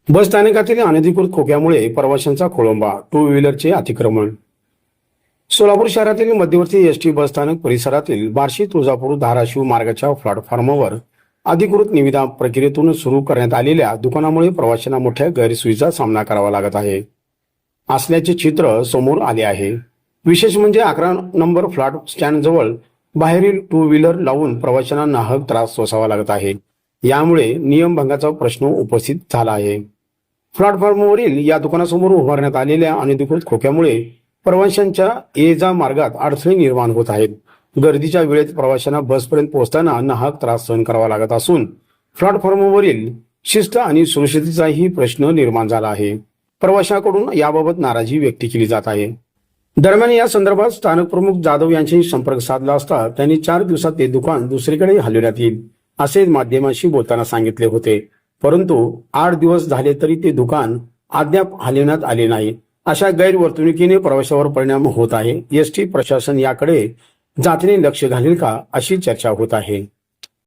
बस स्थानकातील अनधिकृत खोक्यामुळे प्रवाशांचा खोळंबा, टू व्हीलरचे अतिक्रमण। सोलापूर शहरातील मध्यवर्ती एसटी बस स्थानक परिसरातील बार्शी तुळजापूर धाराशिव मार्गाच्या प्लॅटफॉर्मवर अधिकृत निविदा प्रक्रियेतून सुरू करण्यात आलेल्या दुकानामुळे प्रवाशांना मोठ्या गैरसोयीचा सामना करावा लागत आहे असल्याचे चित्र समोर आले आहे। विशेष म्हणजे 11 नंबर फ्लॅट स्टँड जवळ बाहेरील टू व्हीलर लावून प्रवाशांना नाहक त्रास सोसावा लागत आहे। यामुळे नियमभंगाचा प्रश्न उपस्थित झाला आहे। प्लॅटफॉर्मवरील या दुकानासमोर उभारण्यात आलेल्या अनधिकृत खोक्यामुळे प्रवाशांच्या ये जा मार्गात अडथळे निर्माण होत आहेत। गर्दीच्या वेळेत प्रवाशांना बसपर्यंत पोहोचताना नाहक त्रास सहन करावा लागत असून प्लॅटफॉर्मवरील शिस्त आणि सुरक्षिततेचाही प्रश्न निर्माण झाला आहे। प्रवाशांकडून याबाबत नाराजी व्यक्त केली जात आहे। दरम्यान या संदर्भात स्थानक प्रमुख जाधव यांच्याशी संपर्क साधला असता त्यांनी 4 दिवसात ते दुकान दुसरीकडे हलविण्यात येईल असे माध्यमांशी बोलताना सांगितले होते, परंतु 8 दिवस झाले तरी ते दुकान अद्याप हलविण्यात आले नाही। अशा गैरवर्तणुकीने प्रवाशावर परिणाम होत आहे। एसटी प्रशासन याकडे जातीने लक्ष घालेल का अशी चर्चा होत आहे।